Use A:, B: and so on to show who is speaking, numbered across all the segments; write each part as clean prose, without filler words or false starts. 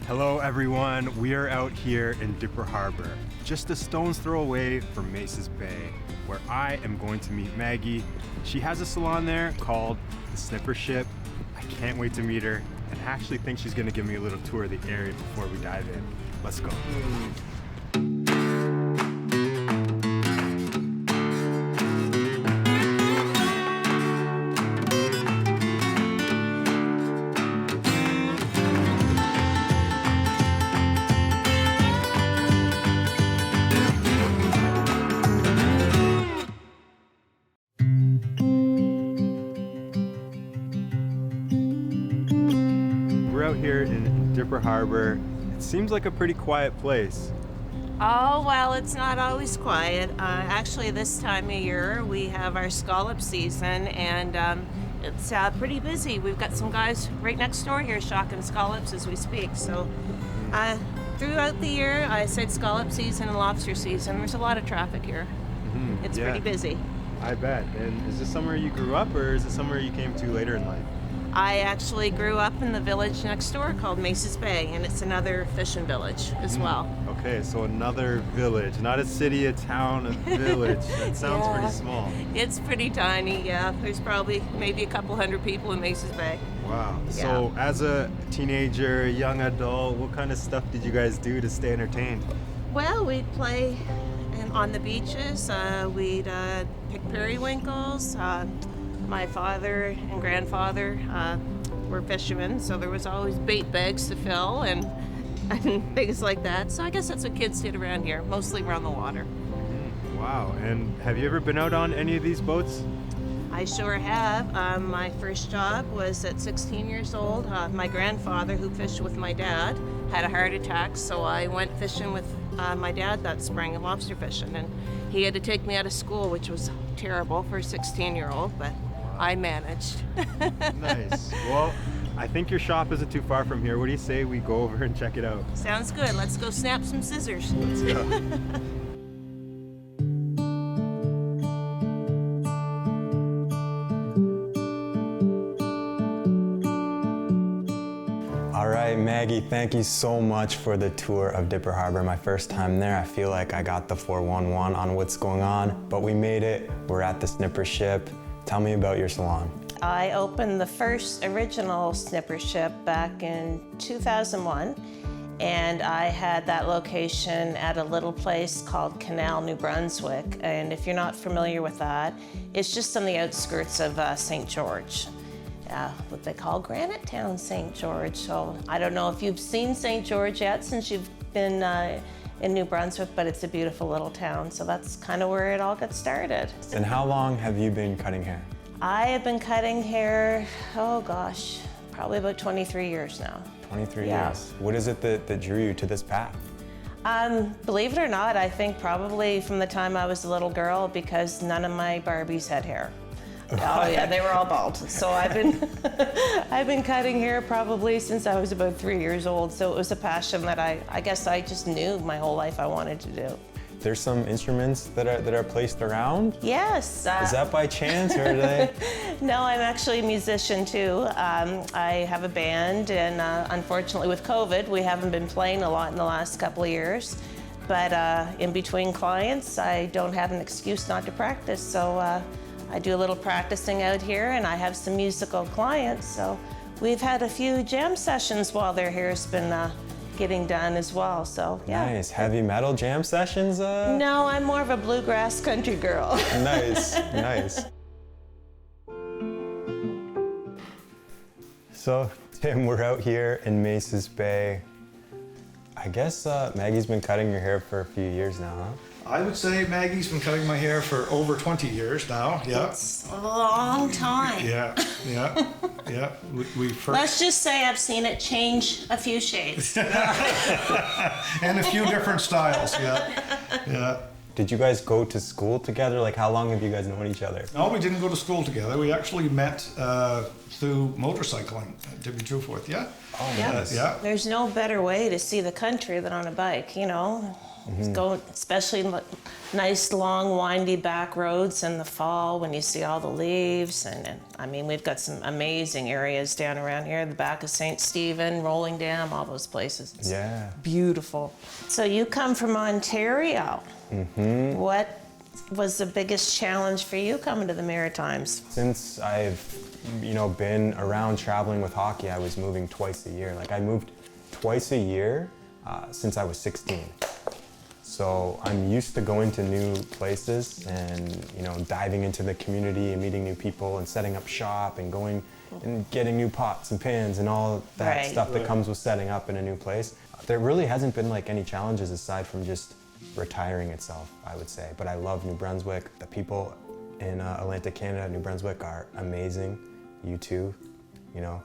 A: Hello everyone, we are out here in Dipper Harbor, just a stone's throw away from Maces Bay, where I am going to meet Maggie. She has a salon there called the Snipper Ship. I can't wait to meet her, and I actually think she's gonna give me a little tour of the area before we dive in. Let's go. We're out here in Dipper Harbor. It seems like a pretty quiet place.
B: Oh, well, it's not always quiet. Actually, this time of year, we have our scallop season, and it's pretty busy. We've got some guys right next door here shocking scallops as we speak. So throughout the year, I said scallop season and lobster season. There's a lot of traffic here. It's pretty busy.
A: I bet. And is this somewhere you grew up, or is it somewhere you came to later in life?
B: I actually grew up in the village next door called Maces Bay, and it's another fishing village as well.
A: Okay, so another village, not a city, a town, a village. That sounds pretty small.
B: It's pretty tiny, yeah. There's probably maybe a couple hundred people in Maces Bay.
A: Wow. So as a teenager, young adult, what kind of stuff did you guys do to stay entertained?
B: Well, we'd play on the beaches. We'd pick periwinkles. My father and grandfather were fishermen, so there was always bait bags to fill and things like that. So I guess that's what kids did around here, mostly around the water.
A: Wow. And have you ever been out on any of these boats?
B: I sure have. My first job was at 16 years old. My grandfather, who fished with my dad, had a heart attack, so I went fishing with my dad that spring, lobster fishing, and he had to take me out of school, which was terrible for a 16-year-old, but I managed.
A: Nice. Well, I think your shop isn't too far from here. What do you say we go over and check it out?
B: Sounds good. Let's go snap some scissors.
A: Let's go. All right, Maggie, thank you so much for the tour of Dipper Harbor. My first time there, I feel like I got the 411 on what's going on, but we made it. We're at the Snipper Ship. Tell me about your salon.
B: I opened the first original Snipper Ship back in 2001, and I had that location at a little place called Canal, New Brunswick. And if you're not familiar with that, it's just on the outskirts of St. George. What they call Granite Town, St. George. So I don't know if you've seen St. George yet since you've been in New Brunswick, but it's a beautiful little town. So that's kind of where it all got started.
A: And how long have you been cutting hair?
B: I have been cutting hair, oh gosh, probably about 23 years now.
A: 23 years. What is it that drew you to this path?
B: Believe it or not, I think probably from the time I was a little girl, because none of my Barbies had hair. Oh yeah, they were all bald. So I've been cutting hair probably since I was about 3 years old. So it was a passion that I guess I just knew my whole life I wanted to do.
A: There's some instruments that are placed around?
B: Yes.
A: Is that by chance, or are they?
B: No, I'm actually a musician too. I have a band, and unfortunately with COVID, we haven't been playing a lot in the last couple of years. But in between clients, I don't have an excuse not to practice. So I do a little practicing out here, and I have some musical clients. So we've had a few jam sessions while their hair's been getting done as well, so yeah.
A: Nice. Heavy metal jam sessions?
B: No, I'm more of a bluegrass country girl.
A: Nice, nice. So, Tim, we're out here in Maces Bay. I guess Maggie's been cutting your hair for a few years now, huh?
C: I would say Maggie's been cutting my hair for over 20 years now. Yeah.
B: It's a long time.
C: Yeah. We first...
B: Let's just say I've seen it change a few shades.
C: And a few different styles. Yeah.
A: Did you guys go to school together? Like, how long have you guys known each other?
C: No, we didn't go to school together. We actually met through motorcycling, to be truthful with you.
A: Oh,
B: yeah.
A: nice.
C: Yeah.
B: There's no better way to see the country than on a bike, you know. Go, especially nice, long, windy back roads in the fall when you see all the leaves. And I mean, we've got some amazing areas down around here, the back of St. Stephen, Rolling Dam, all those places. It's beautiful. So you come from Ontario. What was the biggest challenge for you coming to the Maritimes?
D: Since I've, been around traveling with hockey, I was moving twice a year. Like I moved twice a year since I was 16. So I'm used to going to new places and, diving into the community and meeting new people and setting up shop and going and getting new pots and pans and all that stuff that comes with setting up in a new place. There really hasn't been like any challenges aside from just retiring itself, I would say. But I love New Brunswick. The people in Atlantic Canada, New Brunswick are amazing. You too,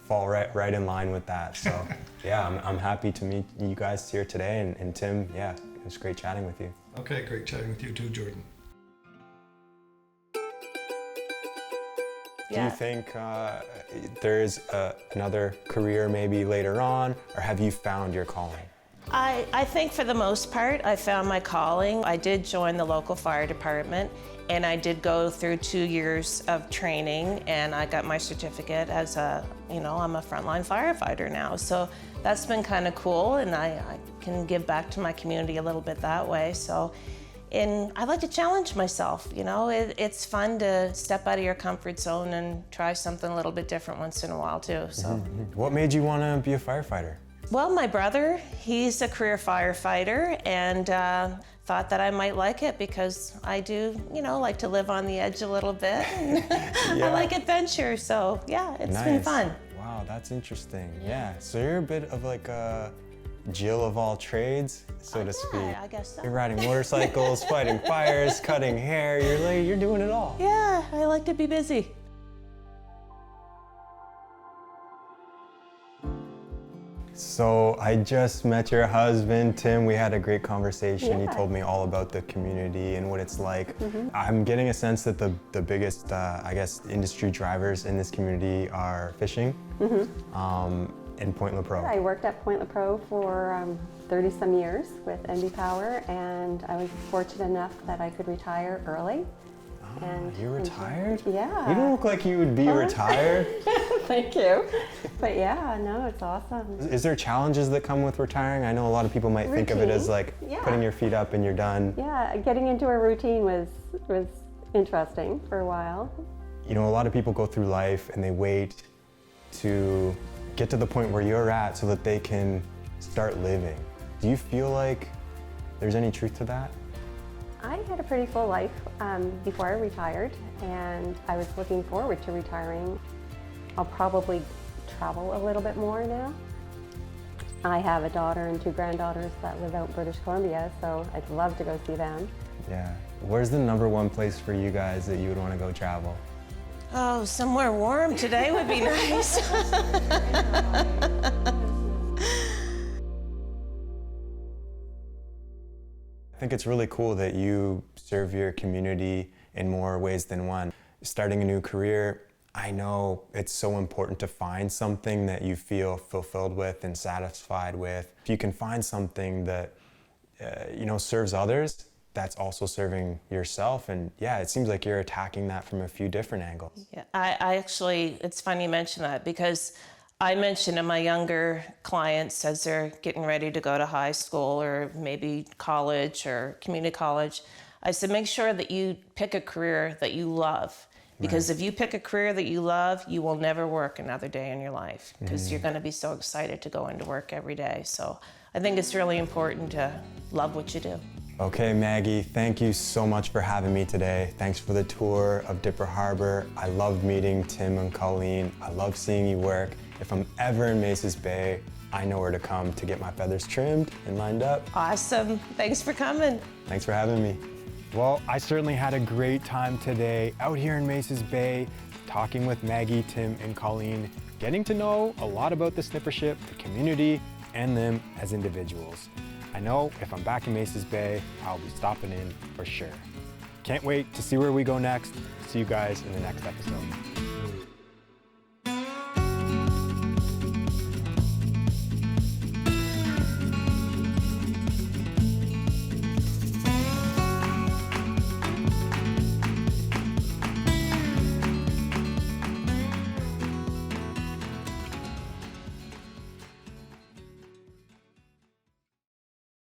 D: fall right in line with that. So yeah, I'm happy to meet you guys here today. And Tim, yeah, it was great chatting with you.
C: Okay, great chatting with you too, Jordan.
D: Do you think there's another career maybe later on, or have you found your calling?
B: I think for the most part, I found my calling. I did join the local fire department, and I did go through 2 years of training, and I got my certificate as I'm a frontline firefighter now. So that's been kind of cool, and I can give back to my community a little bit that way. So, and I like to challenge myself, it's fun to step out of your comfort zone and try something a little bit different once in a while too, so.
D: What made you want to be a firefighter?
B: Well, my brother, he's a career firefighter, and thought that I might like it because I do, like to live on the edge a little bit. I like adventure, so yeah, it's been fun.
D: Wow, that's interesting. Yeah, so you're a bit of like a Jill of all trades, so to speak.
B: I guess so.
D: You're riding motorcycles, fighting fires, cutting hair. You're doing it all.
B: Yeah, I like to be busy.
D: So I just met your husband, Tim. We had a great conversation.
E: Yeah.
D: He told me all about the community and what it's like. I'm getting a sense that the biggest, industry drivers in this community are fishing in Point Lepreau.
E: I worked at Point Lepreau for 30-some years with NB Power, and I was fortunate enough that I could retire early. And
D: you retired?
E: Yeah.
D: You don't look like you would be retired.
E: Thank you. But yeah, no, it's awesome.
D: Is there challenges that come with retiring? I know a lot of people might think of it as like putting your feet up and you're done.
E: Yeah, getting into a routine was interesting for a while.
D: A lot of people go through life and they wait to get to the point where you're at so that they can start living. Do you feel like there's any truth to that?
E: I had a pretty full life before I retired, and I was looking forward to retiring. I'll probably travel a little bit more now. I have a daughter and 2 granddaughters that live out in British Columbia, so I'd love to go see them.
D: Yeah. Where's the #1 place for you guys that you would want to go travel?
B: Oh, somewhere warm today would be nice.
D: I think it's really cool that you serve your community in more ways than one. Starting a new career, I know it's so important to find something that you feel fulfilled with and satisfied with. If you can find something that, serves others, that's also serving yourself. And yeah, it seems like you're attacking that from a few different angles.
B: Yeah, I actually, it's funny you mention that, because I mention to my younger clients as they're getting ready to go to high school or maybe college or community college, I said, make sure that you pick a career that you love. Because if you pick a career that you love, you will never work another day in your life, because you're going to be so excited to go into work every day. So I think it's really important to love what you do.
D: Okay, Maggie, thank you so much for having me today. Thanks for the tour of Dipper Harbor. I loved meeting Tim and Colleen. I love seeing you work. If I'm ever in Maces Bay, I know where to come to get my feathers trimmed and lined up.
B: Awesome. Thanks for coming.
D: Thanks for having me.
A: Well, I certainly had a great time today out here in Maces Bay, talking with Maggie, Tim, and Colleen, getting to know a lot about the snippership, the community, and them as individuals. I know if I'm back in Maces Bay, I'll be stopping in for sure. Can't wait to see where we go next. See you guys in the next episode.